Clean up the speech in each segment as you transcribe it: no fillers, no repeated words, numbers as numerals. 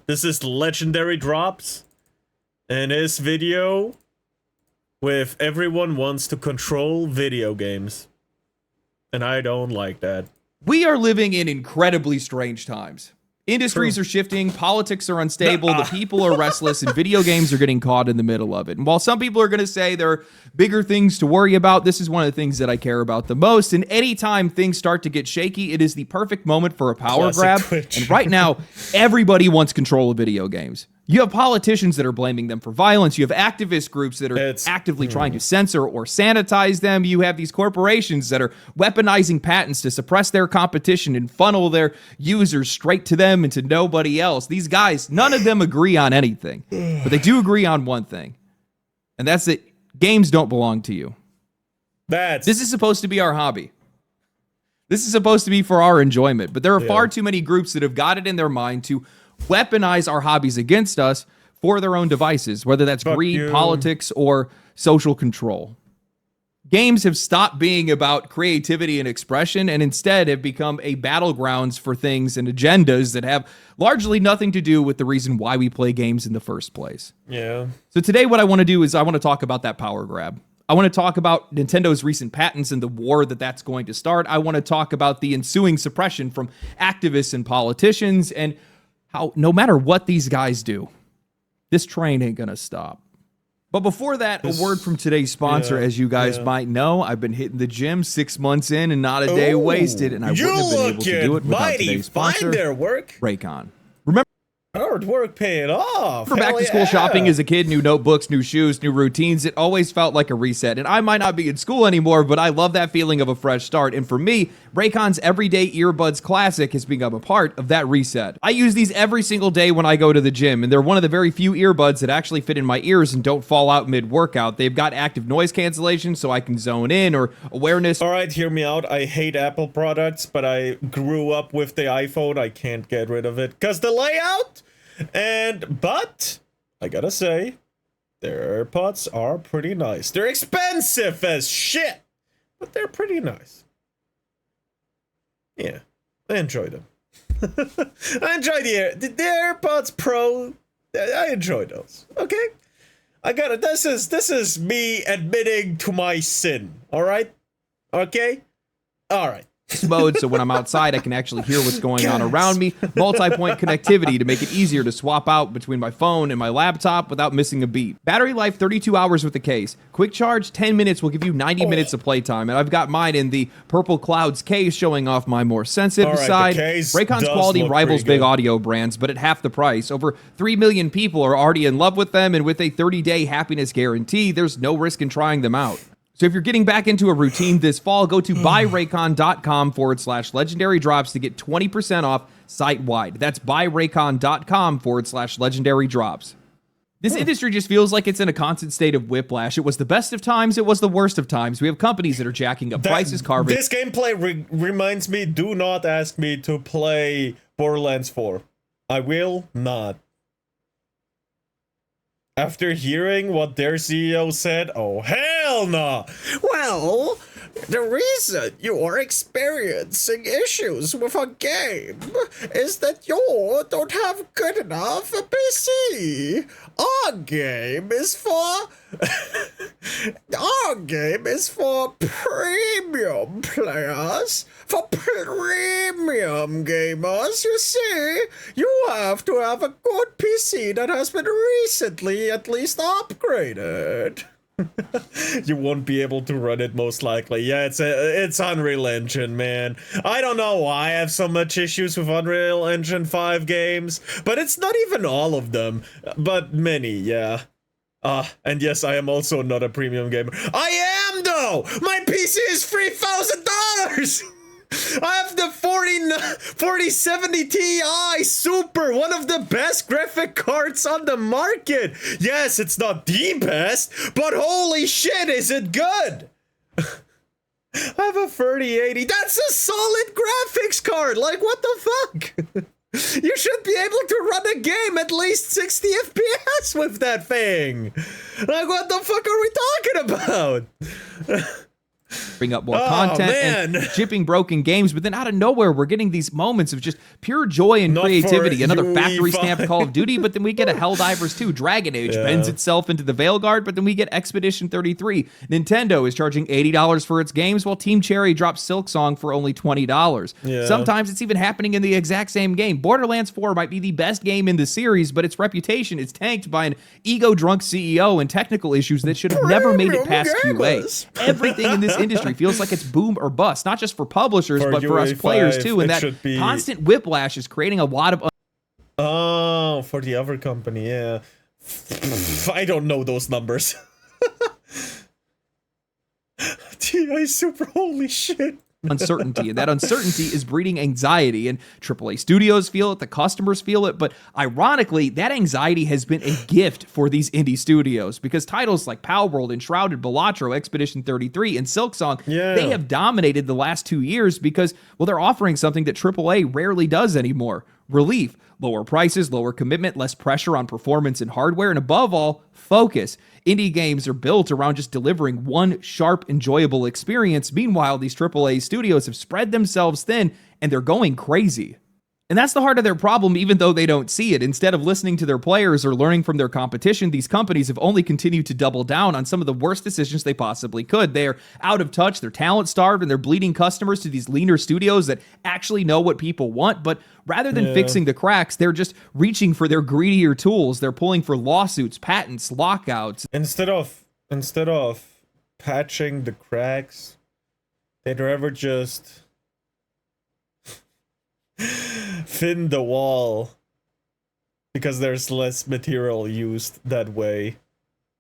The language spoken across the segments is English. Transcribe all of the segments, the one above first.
This is Legendary Drops. And his video with everyone wants to control video games. And I don't like that. We are living in incredibly strange times. Industries are shifting, politics are unstable, the people are restless, and video games are getting caught in the middle of it. And while some people are going to say there are bigger things to worry about, this is one of the things that I care about the most. And anytime things start to get shaky, it is the perfect moment for a power grab. And right now, everybody wants control of video games. You have politicians that are blaming them for violence. You have activist groups that are actively trying to censor or sanitize them. You have these corporations that are weaponizing patents to suppress their competition and funnel their users straight to them and to nobody else. These guys, none of them agree on anything, but they do agree on one thing, and that's that games don't belong to you. This is supposed to be our hobby. This is supposed to be for our enjoyment, but there are far too many groups that have got it in their mind to weaponize our hobbies against us for their own devices, whether that's greed, politics, or social control. Games have stopped being about creativity and expression and instead have become a battlegrounds for things and agendas that have largely nothing to do with the reason why we play games in the first place. Yeah. So today what I want to do is I want to talk about that power grab. I want to talk about Nintendo's recent patents and the war that's going to start. I want to talk about the ensuing suppression from activists and politicians and how no matter what these guys do, this train ain't gonna stop. But before that, a word from today's sponsor. As you guys might know, I've been hitting the gym 6 months in and not a day wasted, and I wouldn't have been able to do it without today's sponsor, Raycon. Remember, hard work paying off. For back to school shopping as a kid, new notebooks, new shoes, new routines, it always felt like a reset. And I might not be in school anymore, but I love that feeling of a fresh start. And for me, Raycon's Everyday Earbuds Classic has become a part of that reset. I use these every single day when I go to the gym, and they're one of the very few earbuds that actually fit in my ears and don't fall out mid-workout. They've got active noise cancellation so I can zone in, or awareness. All right, hear me out. I hate Apple products, but I grew up with the iPhone. I can't get rid of it because the layout. But I gotta say, their AirPods are pretty nice. They're expensive as shit, but they're pretty nice. Yeah, I enjoy them. I enjoy the AirPods Pro. I enjoy those. Okay, I got it. This is me admitting to my sin. All right. Okay. All right. Mode, so when I'm outside, I can actually hear what's going on around me. Multi-point connectivity to make it easier to swap out between my phone and my laptop without missing a beat. Battery life, 32 hours with the case. Quick charge, 10 minutes will give you 90 minutes of playtime. And I've got mine in the Purple Clouds case, showing off my more sensitive side. Raycon's quality rivals big audio brands, but at half the price. Over 3 million people are already in love with them, and with a 30-day happiness guarantee, there's no risk in trying them out. So if you're getting back into a routine this fall, go to buyraycon.com/legendary drops to get 20% off site-wide. That's buyraycon.com/legendary drops. This industry just feels like it's in a constant state of whiplash. It was the best of times, it was the worst of times. We have companies that are jacking up prices, carving. This gameplay reminds me, do not ask me to play Borderlands 4. I will not. After hearing what their CEO said, oh hell no! Well, the reason you are experiencing issues with a game is that you don't have good enough PC. Our game is for premium players. For premium gamers, you see, you have to have a good PC that has been recently at least upgraded. You won't be able to run it most likely. Yeah, it's Unreal Engine, man. I don't know why I have so much issues with Unreal Engine 5 games, but it's not even all of them, but many, yeah. And yes, I am also not a premium gamer. I am though! My PC is $3,000! I have the 4070 Ti Super, one of the best graphic cards on the market. Yes, it's not the best, but holy shit, is it good? I have a 3080. That's a solid graphics card. Like, what the fuck? You should be able to run a game at least 60 FPS with that thing. Like, what the fuck are we talking about? bring up more Oh, content man. and shipping broken games, but then out of nowhere we're getting these moments of just pure joy and Not creativity. for Another factory UE5. stamped Call of Duty, but then we get a Helldivers 2. Dragon Age bends itself into the Veilguard, but then we get Expedition 33. Nintendo is charging $80 for its games, while Team Cherry drops Silksong for only $20. Yeah. Sometimes it's even happening in the exact same game. Borderlands 4 might be the best game in the series, but its reputation is tanked by an ego-drunk CEO and technical issues that should have never made it past gamers. QA. Everything in this industry feels like it's boom or bust, not just for publishers, but for us players too. And that constant whiplash is creating a lot of... Oh, for the other company, yeah. I don't know those numbers. TI Super, holy shit. uncertainty, and that uncertainty is breeding anxiety, and AAA studios feel it, the customers feel it, but ironically, that anxiety has been a gift for these indie studios, because titles like Palworld, Enshrouded, Balatro, Expedition 33, and Silksong, they have dominated the last 2 years because, well, they're offering something that AAA rarely does anymore: relief. Lower prices, lower commitment, less pressure on performance and hardware, and above all, focus. Indie games are built around just delivering one sharp, enjoyable experience. Meanwhile, these AAA studios have spread themselves thin, and they're going crazy. And that's the heart of their problem, even though they don't see it. Instead of listening to their players or learning from their competition, these companies have only continued to double down on some of the worst decisions they possibly could. They're out of touch, they're talent starved, and they're bleeding customers to these leaner studios that actually know what people want. But rather than fixing the cracks, they're just reaching for their greedier tools. They're pulling for lawsuits, patents, lockouts. Instead of patching the cracks, they'd rather just thin the wall, because there's less material used that way,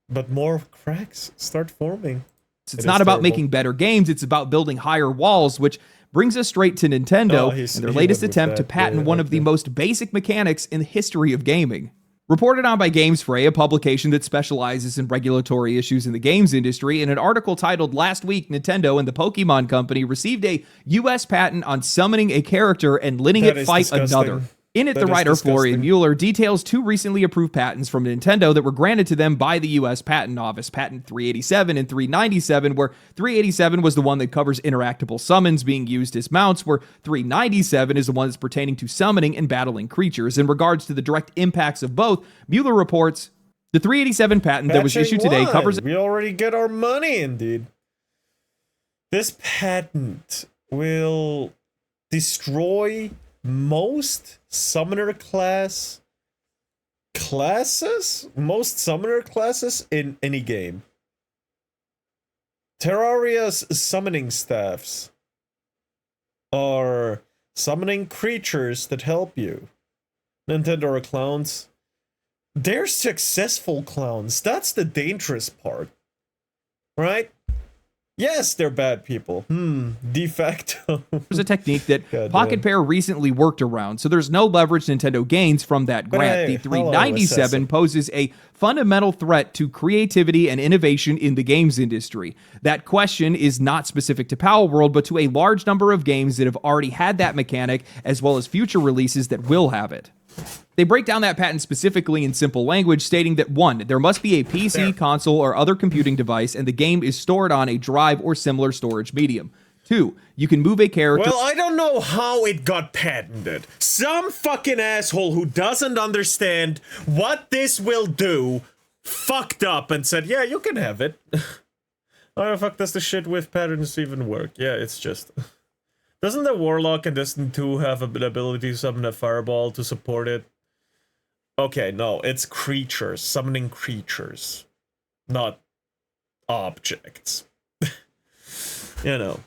but more cracks start forming. It's not about making better games, it's about building higher walls, which brings us straight to Nintendo and their latest attempt to patent one of the most basic mechanics in the history of gaming. Reported on by Games Fray, a publication that specializes in regulatory issues in the games industry, in an article titled "Last Week, Nintendo and the Pokemon Company received a U.S. patent on summoning a character and letting it fight another." In it, the writer, Florian Mueller, details 2 recently approved patents from Nintendo that were granted to them by the U.S. Patent Office, Patent 387 and 397, where 387 was the one that covers interactable summons being used as mounts, where 397 is the one that's pertaining to summoning and battling creatures. In regards to the direct impacts of both, Mueller reports, the 387 patent that was issued today covers... We already get our money, indeed. This patent will destroy most summoner classes in any game. Terraria's summoning staffs are summoning creatures that help you. Nintendo are clowns. They're successful clowns. That's the dangerous part, right? Yes, they're bad people. De facto. There's a technique that Pocket Pair recently worked around, so there's no leverage Nintendo gains from that grant. The 397 poses a fundamental threat to creativity and innovation in the games industry. That question is not specific to Palworld, but to a large number of games that have already had that mechanic, as well as future releases that will have it. They break down that patent specifically in simple language, stating that 1, there must be a PC, console, or other computing device, and the game is stored on a drive or similar storage medium. 2, you can move a character... Well, I don't know how it got patented. Some fucking asshole who doesn't understand what this will do fucked up and said, yeah, you can have it. How the fuck does the shit with patents even work? Yeah, it's just... Doesn't the Warlock in Destiny 2 have an ability to summon a fireball to support it? Okay, no, it's creatures, summoning creatures, not objects. You know.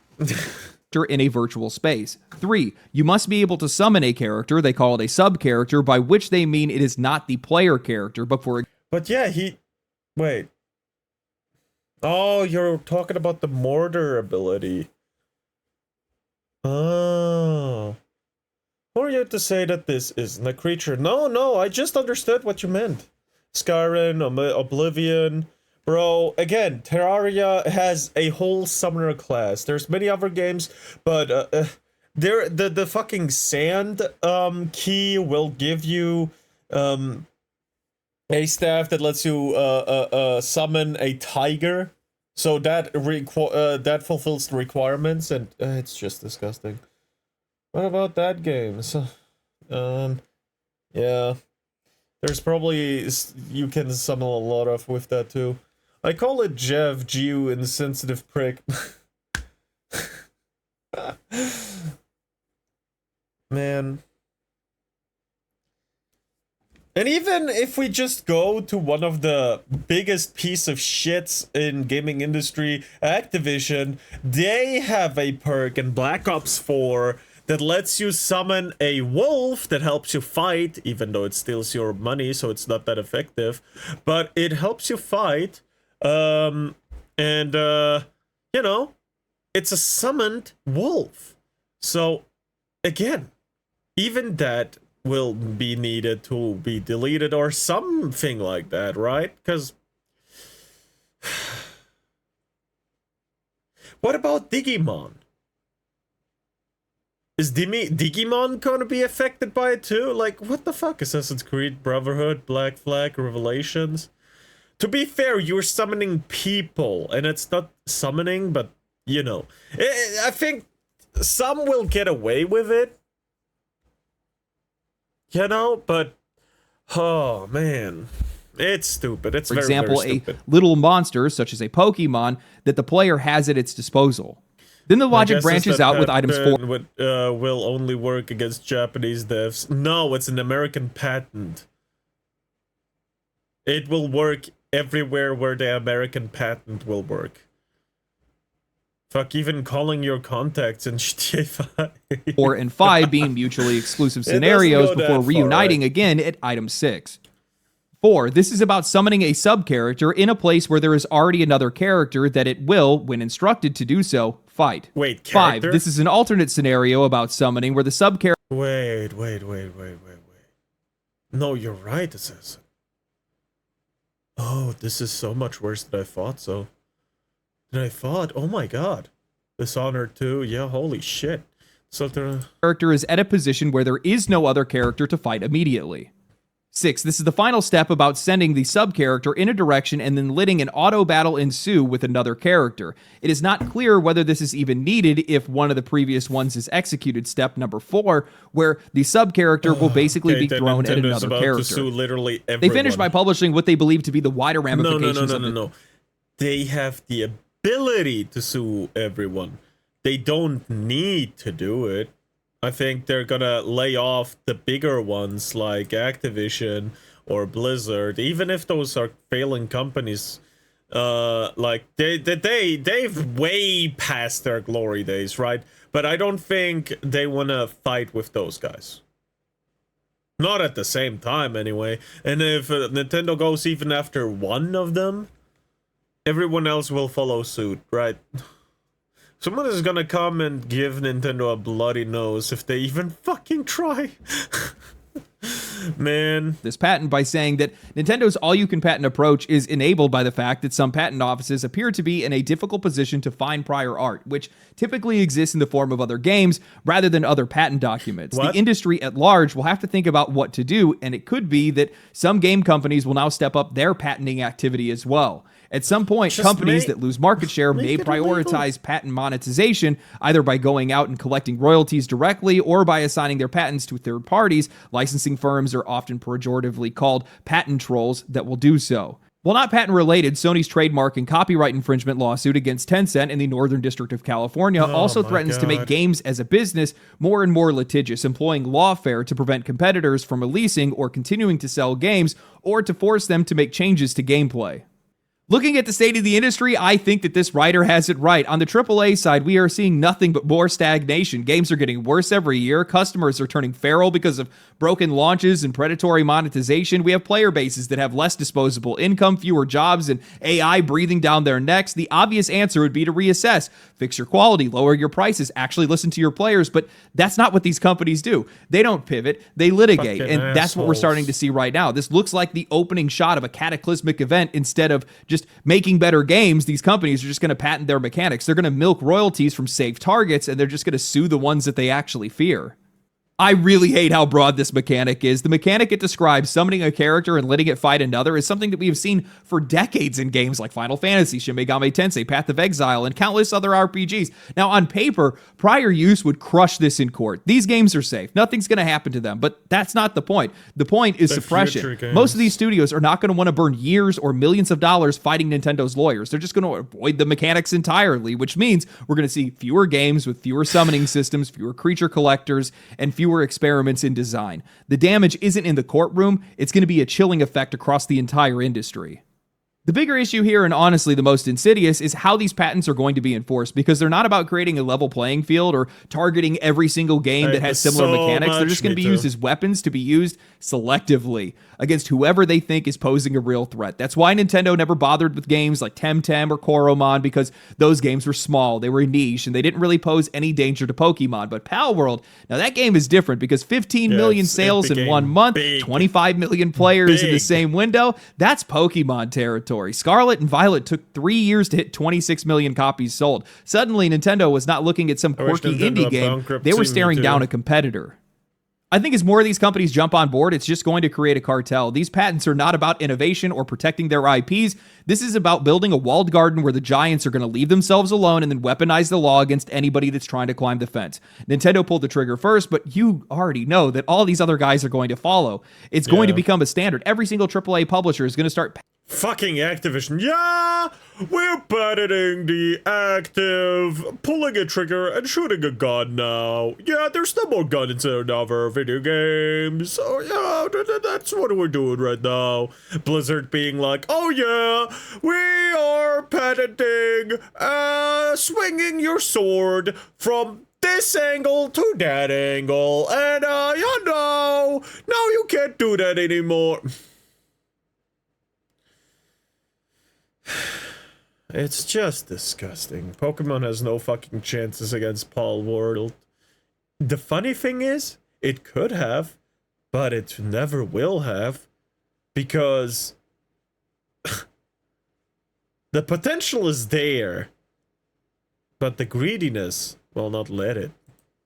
in a virtual space. 3, you must be able to summon a character, they call it a sub-character, by which they mean it is not the player character, but for... But yeah, wait. Oh, you're talking about the mortar ability. Oh. Who are you to say that this isn't a creature? No, I just understood what you meant. Skyrim, Oblivion. Bro, again, Terraria has a whole summoner class. There's many other games, but the fucking sand key will give you a staff that lets you summon a tiger So that fulfills the requirements, and it's just disgusting. What about that game? So, yeah, there's probably you can summon a lot of with that too. I call it Jeff, you insensitive prick. Man. And even if we just go to one of the biggest piece of shits in gaming industry, Activision, they have a perk in Black Ops 4 that lets you summon a wolf that helps you fight, even though it steals your money, so it's not that effective. But it helps you fight, you know, it's a summoned wolf. So, again, even that will be needed to be deleted or something like that, right? Because what about Digimon? Is Digimon gonna be affected by it too? Like, what the fuck? Assassin's Creed, Brotherhood, Black Flag, Revelations? To be fair, you're summoning people, and it's not summoning, but, you know. I think some will get away with it, you know, but oh man, it's stupid. It's for example, very stupid. A little monster such as a Pokemon that the player has at its disposal. Then the logic branches out with items 4 will only work against Japanese devs. No, it's an American patent. It will work everywhere where the American patent will work. Fuck, even calling your contacts in GTA 5. 4 and 5 being mutually exclusive scenarios before reuniting again at item 6. 4. This is about summoning a sub-character in a place where there is already another character that it will, when instructed to do so, fight. Wait, character? 5. This is an alternate scenario about summoning where the sub-character... Wait. No, you're right, Assassin. Oh, this is so much worse than I thought so. Oh my god. Dishonored 2, yeah, holy shit. So the character is at a position where there is no other character to fight immediately. 6. This is the final step about sending the sub-character in a direction and then letting an auto battle ensue with another character. It is not clear whether this is even needed if one of the previous ones is executed. Step number 4, where the sub-character will basically be thrown at another character. Literally they finished by publishing what they believe to be the wider ramifications No. They have the ability to sue everyone. They don't need to do it. I think they're gonna lay off the bigger ones like Activision or Blizzard, even if those are failing companies. Like they've way past their glory days, right? But I don't think they wanna fight with those guys. Not at the same time, anyway. And if Nintendo goes even after one of them, everyone else will follow suit, right? Someone is gonna come and give Nintendo a bloody nose if they even fucking try. Man. This patent by saying that Nintendo's all-you-can-patent approach is enabled by the fact that some patent offices appear to be in a difficult position to find prior art, which typically exists in the form of other games rather than other patent documents. What? The industry at large will have to think about what to do, and it could be that some game companies will now step up their patenting activity as well. At some point, companies that lose market share may prioritize patent monetization, either by going out and collecting royalties directly or by assigning their patents to third parties. Licensing firms are often pejoratively called patent trolls that will do so. While not patent-related, Sony's trademark and copyright infringement lawsuit against Tencent in the Northern District of California also threatens to make games as a business more and more litigious, employing lawfare to prevent competitors from releasing or continuing to sell games or to force them to make changes to gameplay. Looking at the state of the industry, I think that this writer has it right. On the AAA side, we are seeing nothing but more stagnation. Games are getting worse every year. Customers are turning feral because of broken launches and predatory monetization. We have player bases that have less disposable income, fewer jobs, and AI breathing down their necks. The obvious answer would be to reassess, fix your quality, lower your prices, actually listen to your players, but that's not what these companies do. They don't pivot, they litigate, Fucking and that's what we're assholes. starting to see right now. This looks like the opening shot of a cataclysmic event. Instead of just making better games, these companies are just going to patent their mechanics. They're going to milk royalties from safe targets, and they're just going to sue the ones that they actually fear. I really hate how broad this mechanic is. The mechanic it describes, summoning a character and letting it fight another, is something that we have seen for decades in games like Final Fantasy, Shin Megami Tensei, Path of Exile, and countless other RPGs. Now, on paper, prior use would crush this in court. These games are safe. Nothing's going to happen to them, but that's not the point. The point is suppression. Most of these studios are not going to want to burn years or millions of dollars fighting Nintendo's lawyers. They're just going to avoid the mechanics entirely, which means we're going to see fewer games with fewer summoning systems, fewer creature collectors, and fewer experiments in design. The damage isn't in the courtroom, it's going to be a chilling effect across the entire industry. The bigger issue here, and honestly the most insidious, is how these patents are going to be enforced, because they're not about creating a level playing field or targeting every single game that has similar mechanics. They're just going to be used as weapons to be used selectively against whoever they think is posing a real threat. That's why Nintendo never bothered with games like Temtem or Koromon, because those games were small, they were niche, and they didn't really pose any danger to Pokemon. But Pal World, now that game is different, because 15 million sales in 1 month, 25 million players in the same window, that's Pokemon territory. Scarlet and Violet took 3 years to hit 26 million copies sold. Suddenly, Nintendo was not looking at some quirky indie game. They were staring down a competitor. I think as more of these companies jump on board, it's just going to create a cartel. These patents are not about innovation or protecting their IPs. This is about building a walled garden where the giants are going to leave themselves alone and then weaponize the law against anybody that's trying to climb the fence. Nintendo pulled the trigger first, but you already know that all these other guys are going to follow. It's going to become a standard. Every single AAA publisher is going to start... Fucking Activision. Yeah, we're patenting the active pulling a trigger and shooting a gun now. Yeah, there's no more guns in our video games. Oh yeah, that's what we're doing right now. Blizzard being like, oh yeah, we are patenting swinging your sword from this angle to that angle, and you know, no, you can't do that anymore. It's just disgusting. Pokemon has no fucking chances against Pal World. The funny thing is, it could have, but it never will have, because the potential is there, but the greediness will not let it.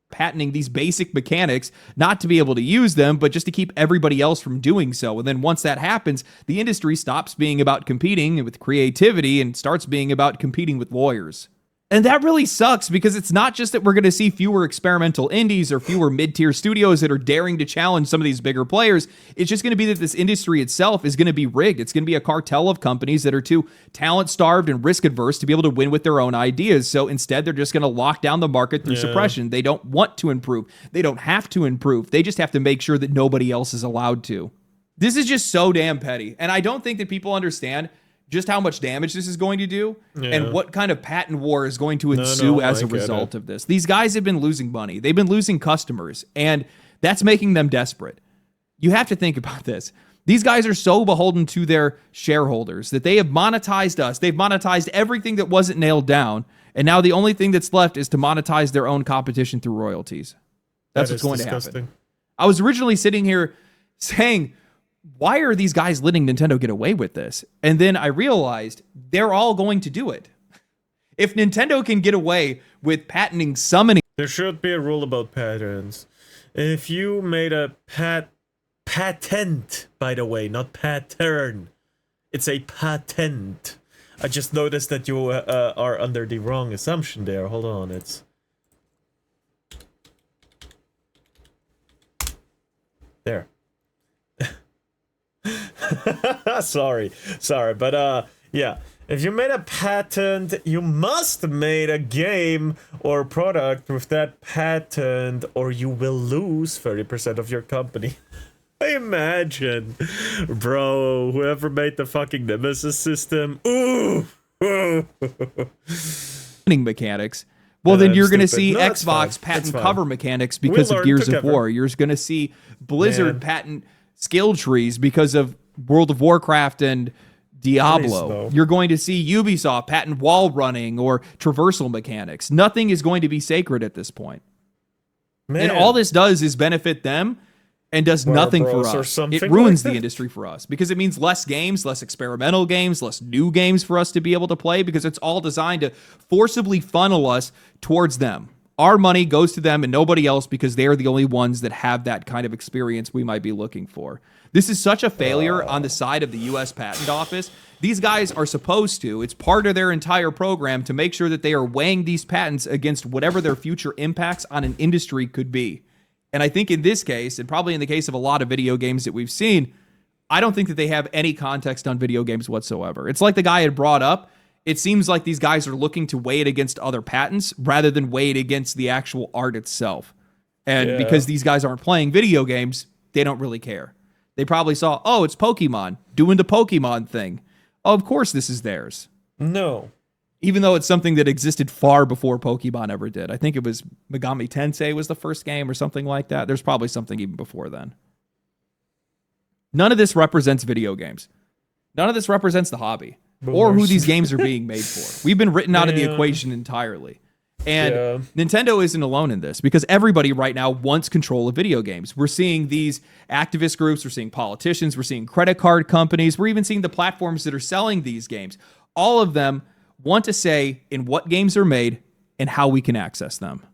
Patenting these basic mechanics, not to be able to use them, but just to keep everybody else from doing so. And then once that happens, the industry stops being about competing with creativity and starts being about competing with lawyers. And that really sucks, because it's not just that we're going to see fewer experimental indies or fewer mid-tier studios that are daring to challenge some of these bigger players. It's just going to be that this industry itself is going to be rigged. It's going to be a cartel of companies that are too talent-starved and risk-adverse to be able to win with their own ideas. So instead, they're just going to lock down the market through suppression. They don't want to improve. They don't have to improve. They just have to make sure that nobody else is allowed to. This is just so damn petty. And I don't think that people understand just how much damage this is going to do and what kind of patent war is going to ensue as a result of this. These guys have been losing money. They've been losing customers, and that's making them desperate. You have to think about this. These guys are so beholden to their shareholders that they have monetized us. They've monetized everything that wasn't nailed down, and now the only thing that's left is to monetize their own competition through royalties. That's what's going to happen. I was originally sitting here saying, why are these guys letting Nintendo get away with this? And then I realized they're all going to do it. If Nintendo can get away with patenting summoning... There should be a rule about patents. If you made a patent, by the way, not pattern. It's a patent. I just noticed that you are under the wrong assumption there. Hold on, it's... There. sorry, but yeah, if you made a patent, you must made a game or product with that patent, or you will lose 30% of your company. Imagine, bro, whoever made the fucking Nemesis system, ooh, mechanics. Well, then you're going to see Xbox patent cover mechanics because of Gears of War. You're going to see Blizzard patent skill trees because of World of Warcraft and Diablo. You're going to see Ubisoft patent wall running or traversal mechanics. Nothing is going to be sacred at this point. And all this does is benefit them and does nothing for us. It ruins the industry for us because it means less games, less experimental games, less new games for us to be able to play, because it's all designed to forcibly funnel us towards them. Our money goes to them and nobody else because they are the only ones that have that kind of experience we might be looking for. This is such a failure on the side of the U.S. Patent Office. These guys are supposed to, it's part of their entire program to make sure that they are weighing these patents against whatever their future impacts on an industry could be. And I think in this case, and probably in the case of a lot of video games that we've seen, I don't think that they have any context on video games whatsoever. It's like the guy had brought up, it seems like these guys are looking to weigh it against other patents rather than weigh it against the actual art itself. And because these guys aren't playing video games, they don't really care. They probably saw, oh, it's Pokemon doing the Pokemon thing. Oh, of course this is theirs. No. Even though it's something that existed far before Pokemon ever did. I think it was Megami Tensei was the first game or something like that. There's probably something even before then. None of this represents video games. None of this represents the hobby or who these games are being made for. We've been written out of the equation entirely. And Nintendo isn't alone in this because everybody right now wants control of video games. We're seeing these activist groups, we're seeing politicians, we're seeing credit card companies, we're even seeing the platforms that are selling these games. All of them want to say in what games are made and how we can access them.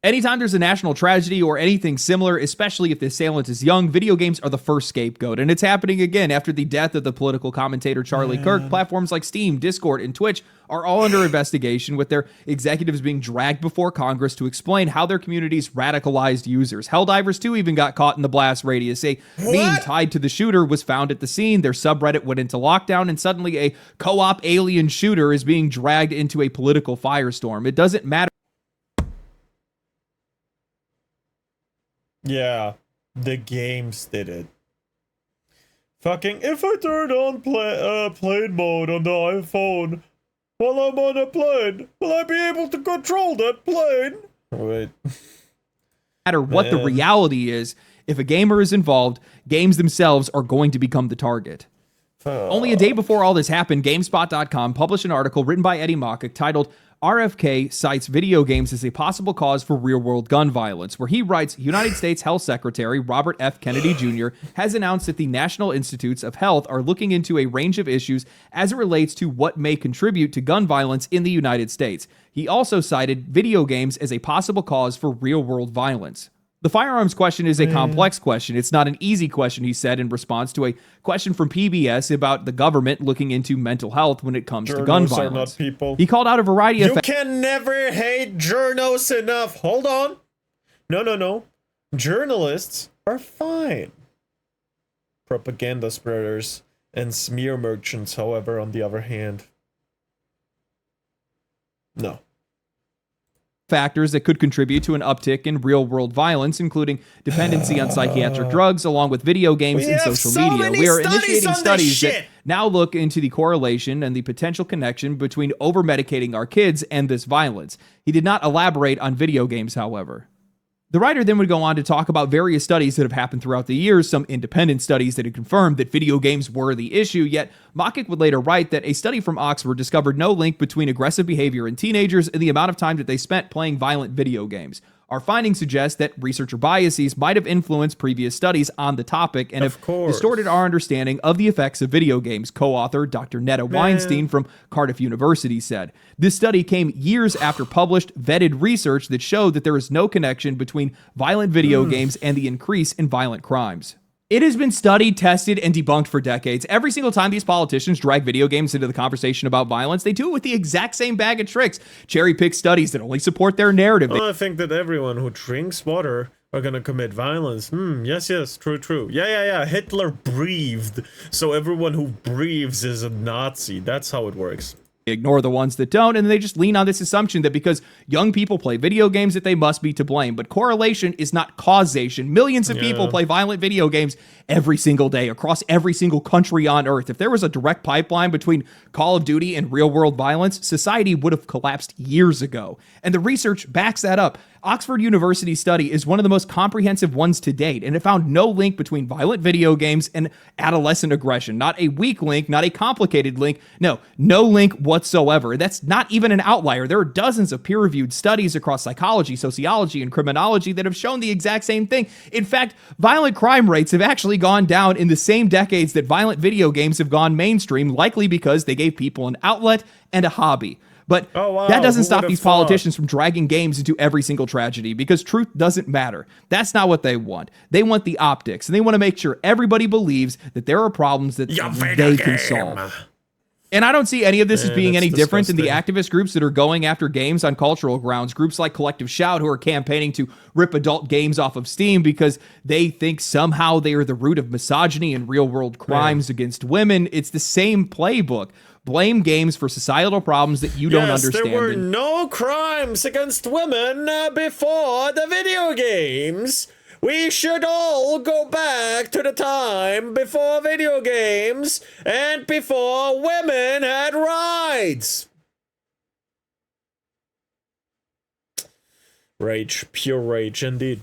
Anytime there's a national tragedy or anything similar, especially if the assailant is young, video games are the first scapegoat. And it's happening again after the death of the political commentator Charlie Kirk. Platforms like Steam, Discord, and Twitch are all under investigation, with their executives being dragged before Congress to explain how their communities radicalized users. Helldivers 2 even got caught in the blast radius. A meme tied to the shooter was found at the scene. Their subreddit went into lockdown, and suddenly a co-op alien shooter is being dragged into a political firestorm. It doesn't matter. Yeah, the games did it. Fucking, if I turn on plane mode on the iPhone while I'm on a plane, will I be able to control that plane? Wait. Matter what the reality is, if a gamer is involved, games themselves are going to become the target. Only a day before all this happened, GameSpot.com published an article written by Eddie Mockik titled RFK cites video games as a possible cause for real-world gun violence, where he writes, United States Health Secretary Robert F. Kennedy Jr. has announced that the National Institutes of Health are looking into a range of issues as it relates to what may contribute to gun violence in the United States. He also cited video games as a possible cause for real-world violence. The firearms question is a complex question. It's not an easy question, he said in response to a question from PBS about the government looking into mental health when it comes to gun violence. Are not people. He called out a variety of... You can never hate journos enough. Hold on. No. Journalists are fine. Propaganda spreaders and smear merchants, however, on the other hand. No. Factors that could contribute to an uptick in real-world violence, including dependency on psychiatric drugs, along with video games and social media. We are initiating studies that now look into the correlation and the potential connection between over-medicating our kids and this violence. He did not elaborate on video games, however. The writer then would go on to talk about various studies that have happened throughout the years, some independent studies that had confirmed that video games were the issue, yet Mockik would later write that a study from Oxford discovered no link between aggressive behavior in teenagers and the amount of time that they spent playing violent video games. Our findings suggest that researcher biases might have influenced previous studies on the topic and have distorted our understanding of the effects of video games, co-author Dr. Netta Weinstein from Cardiff University said. This study came years after published, vetted research that showed that there is no connection between violent video games and the increase in violent crimes. It has been studied, tested, and debunked for decades. Every single time these politicians drag video games into the conversation about violence, they do it with the exact same bag of tricks. Cherry-pick studies that only support their narrative. I think that everyone who drinks water are gonna commit violence. Yes, true. Yeah. Hitler breathed, so everyone who breathes is a Nazi. That's how it works. Ignore the ones that don't, and they just lean on this assumption that because young people play video games that they must be to blame. But correlation is not causation. Millions of people play violent video games every single day across every single country on Earth. If there was a direct pipeline between Call of Duty and real-world violence, society would have collapsed years ago. And the research backs that up. Oxford University study is one of the most comprehensive ones to date, and it found no link between violent video games and adolescent aggression. Not a weak link, not a complicated link. No link whatsoever. That's not even an outlier. There are dozens of peer-reviewed studies across psychology, sociology, and criminology that have shown the exact same thing. In fact, violent crime rates have actually gone down in the same decades that violent video games have gone mainstream, likely because they gave people an outlet and a hobby. But Oh, wow. that doesn't Who stop would've these thought? politicians from dragging games into every single tragedy, because truth doesn't matter. That's not what they want. They want the optics, and they want to make sure everybody believes that there are problems that they can solve. And I don't see any of this as being that's any different than the disgusting. activist groups that are going after games on cultural grounds. Groups like Collective Shout, who are campaigning to rip adult games off of Steam because they think somehow they are the root of misogyny and real-world crimes against women. It's the same playbook. Blame games for societal problems that you don't understand. There were no crimes against women before the video games. We should all go back to the time before video games and before women had rights. Rage, pure rage indeed.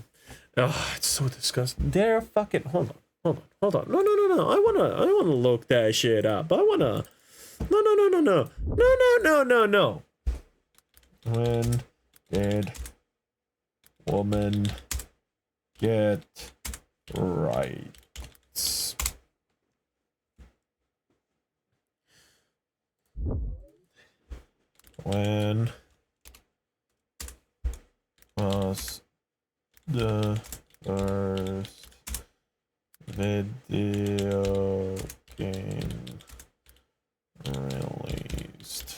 Oh, it's so disgusting. They're fucking. Hold on. No. I wanna look that shit up. No. When did woman get rights? When was the first video game released?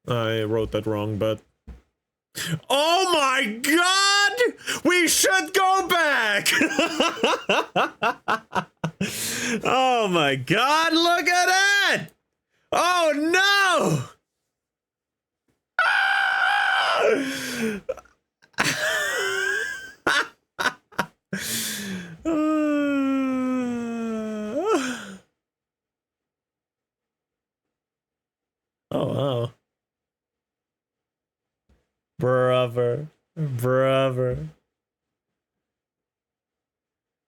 I wrote that wrong, but. Oh my god! We should go back! Oh my god, look at that! Oh no! Oh wow. Brother.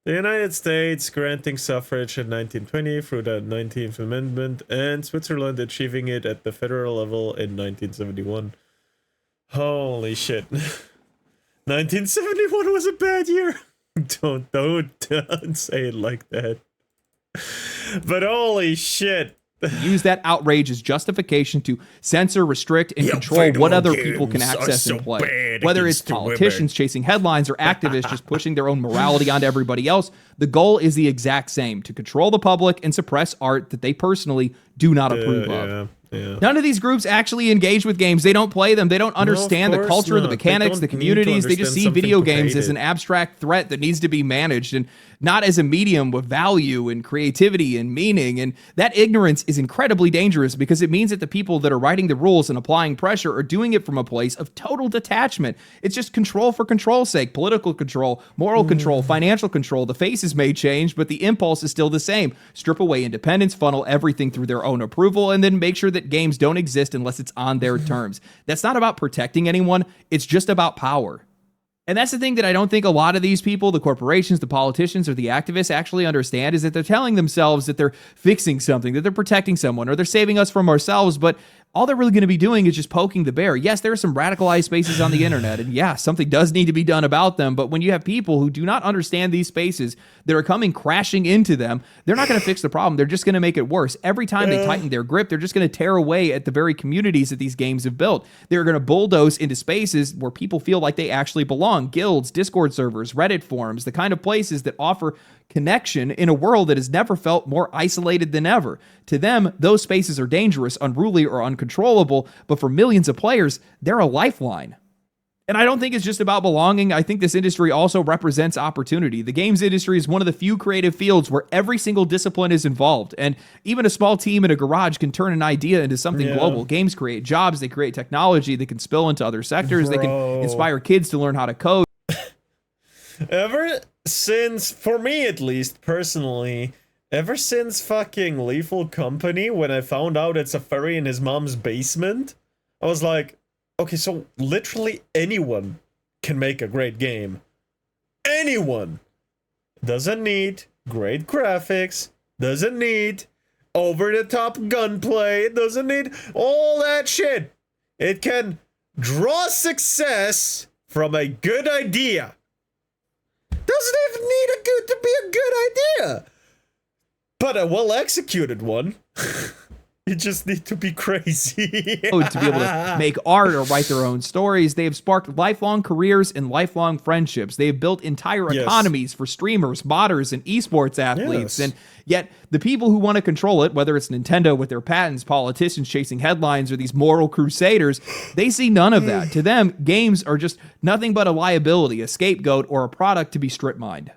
The United States granting suffrage in 1920 through the 19th Amendment, and Switzerland achieving it at the federal level in 1971. Holy shit. 1971 was a bad year. Don't say it like that. But holy shit. Use that outrage as justification to censor, restrict, and control what other people can access and play. Whether it's politicians chasing headlines or activists just pushing their own morality onto everybody else, the goal is the exact same: to control the public and suppress art that they personally do not approve of. Yeah. None of these groups actually engage with games. They don't play them. They don't understand the culture, the not. mechanics, They the don't need to communities. They just understand see something video to games hate as it. an abstract threat that needs to be managed, and not as a medium with value and creativity and meaning. And that ignorance is incredibly dangerous, because it means that the people that are writing the rules and applying pressure are doing it from a place of total detachment. It's just control for control's sake: political control, moral control, financial control. The faces may change, but the impulse is still the same: strip away independence, funnel everything through their own approval, and then make sure that games don't exist unless it's on their terms. That's not about protecting anyone. It's just about power. And that's the thing that I don't think a lot of these people, the corporations, the politicians, or the activists actually understand, is that they're telling themselves that they're fixing something, that they're protecting someone, or they're saving us from ourselves, but all they're really going to be doing is just poking the bear. Yes, there are some radicalized spaces on the internet, and yeah, something does need to be done about them, but when you have people who do not understand these spaces that are coming crashing into them, they're not going to fix the problem. They're just going to make it worse. Every time they tighten their grip, they're just going to tear away at the very communities that these games have built. They're going to bulldoze into spaces where people feel like they actually belong: guilds, Discord servers, Reddit forums, the kind of places that offer connection in a world that has never felt more isolated than ever. To them, those spaces are dangerous, unruly, or uncontrollable, but for millions of players, they're a lifeline. And I don't think it's just about belonging. I think this industry also represents opportunity. The games industry is one of the few creative fields where every single discipline is involved, and even a small team in a garage can turn an idea into something global. Games create jobs, they create technology, they can spill into other sectors, they can inspire kids to learn how to code. Ever since, for me at least, personally, ever since fucking Lethal Company, when I found out it's a furry in his mom's basement, I was like, okay, so literally anyone can make a great game. Anyone. Doesn't need great graphics, doesn't need over-the-top gunplay, doesn't need all that shit. It can draw success from a good idea. Doesn't even need to be a good idea, but a well-executed one. You just need to be crazy. To be able to make art or write their own stories. They have sparked lifelong careers and lifelong friendships. They have built entire economies for streamers, modders, and esports athletes. And yet, the people who want to control it, whether it's Nintendo with their patents, politicians chasing headlines, or these moral crusaders, they see none of that. To them, games are just nothing but a liability, a scapegoat, or a product to be strip-mined.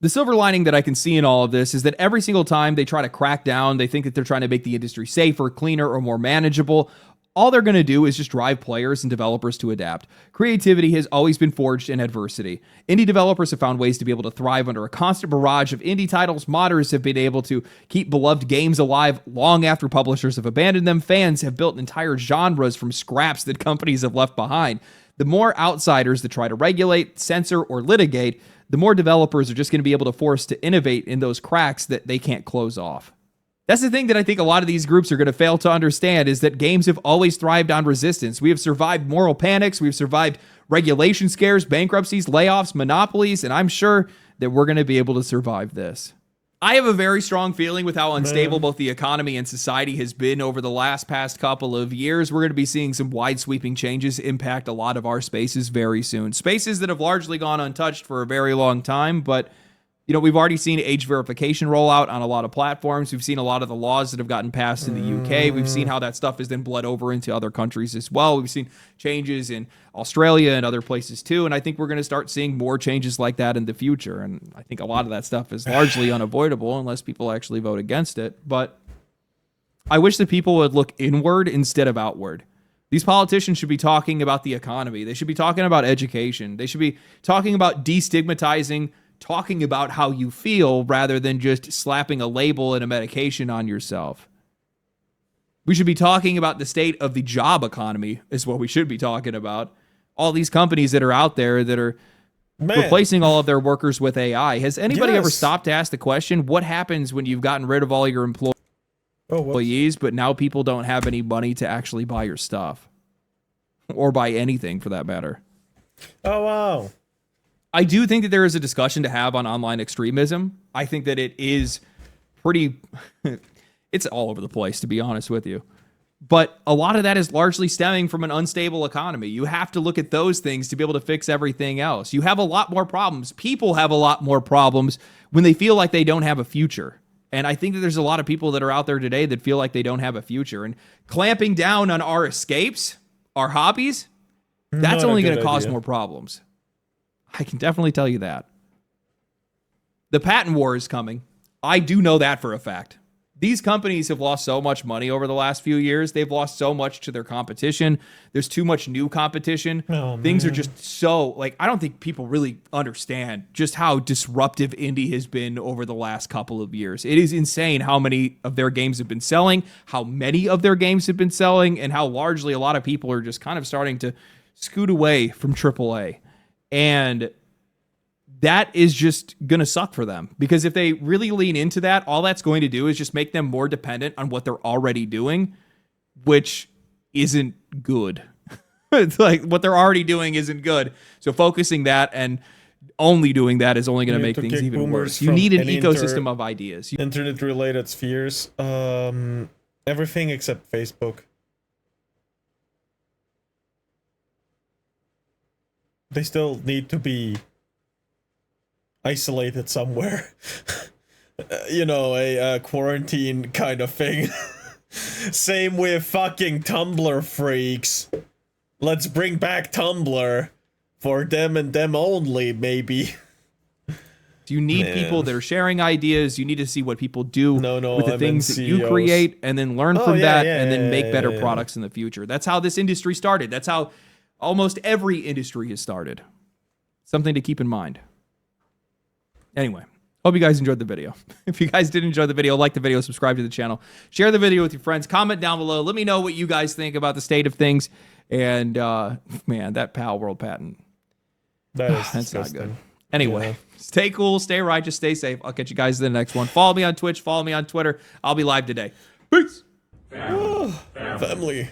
The silver lining that I can see in all of this is that every single time they try to crack down, they think that they're trying to make the industry safer, cleaner, or more manageable. All they're going to do is just drive players and developers to adapt. Creativity has always been forged in adversity. Indie developers have found ways to be able to thrive under a constant barrage of indie titles. Modders have been able to keep beloved games alive long after publishers have abandoned them. Fans have built entire genres from scraps that companies have left behind. The more outsiders that try to regulate, censor, or litigate, the more developers are just going to be able to force to innovate in those cracks that they can't close off. That's the thing that I think a lot of these groups are going to fail to understand, is that games have always thrived on resistance. We have survived moral panics, we've survived regulation scares, bankruptcies, layoffs, monopolies, and I'm sure that we're going to be able to survive this. I have a very strong feeling with how unstable both the economy and society has been over the past couple of years. We're going to be seeing some wide sweeping changes impact a lot of our spaces very soon. Spaces that have largely gone untouched for a very long time, but we've already seen age verification roll out on a lot of platforms. We've seen a lot of the laws that have gotten passed in the UK. We've seen how that stuff has then bled over into other countries as well. We've seen changes in Australia and other places too. And I think we're going to start seeing more changes like that in the future. And I think a lot of that stuff is largely unavoidable unless people actually vote against it. But I wish that people would look inward instead of outward. These politicians should be talking about the economy. They should be talking about education. They should be talking about destigmatizing, talking about how you feel rather than just slapping a label and a medication on yourself. We should be talking about the state of the job economy is what we should be talking about. All these companies that are out there that are replacing all of their workers with AI. Has anybody ever stopped to ask the question, what happens when you've gotten rid of all your employees, but now people don't have any money to actually buy your stuff? Or buy anything for that matter. Oh, wow. I do think that there is a discussion to have on online extremism. I think that it is pretty, it's all over the place, to be honest with you. But a lot of that is largely stemming from an unstable economy. You have to look at those things to be able to fix everything else. You have a lot more problems. People have a lot more problems when they feel like they don't have a future. And I think that there's a lot of people that are out there today that feel like they don't have a future. And clamping down on our escapes, our hobbies, that's only going to cause more problems. I can definitely tell you that. The patent war is coming. I do know that for a fact. These companies have lost so much money over the last few years. They've lost so much to their competition. There's too much new competition. Things are just so, I don't think people really understand just how disruptive indie has been over the last couple of years. It is insane how many of their games have been selling, how many of their games have been selling, and how largely a lot of people are just kind of starting to scoot away from AAA. And that is just going to suck for them, because if they really lean into that, all that's going to do is just make them more dependent on what they're already doing, which isn't good. It's like what they're already doing isn't good. So focusing that and only doing that is only going to make things even worse. You need an ecosystem of ideas. Internet-related spheres. Everything except Facebook. They still need to be isolated somewhere. A quarantine kind of thing. Same with fucking Tumblr freaks. Let's bring back Tumblr. For them and them only, maybe. You need people that are sharing ideas. You need to see what people do with the things that you create, and then learn from that, and then make better products in the future. That's how this industry started. That's how almost every industry has started. Something to keep in mind. Anyway, hope you guys enjoyed the video. If you guys did enjoy the video, like the video, subscribe to the channel, share the video with your friends, comment down below. Let me know what you guys think about the state of things. And man, that Pal World patent. That's not good. Anyway, stay cool, stay righteous, stay safe. I'll catch you guys in the next one. Follow me on Twitch, follow me on Twitter. I'll be live today. Peace. Family.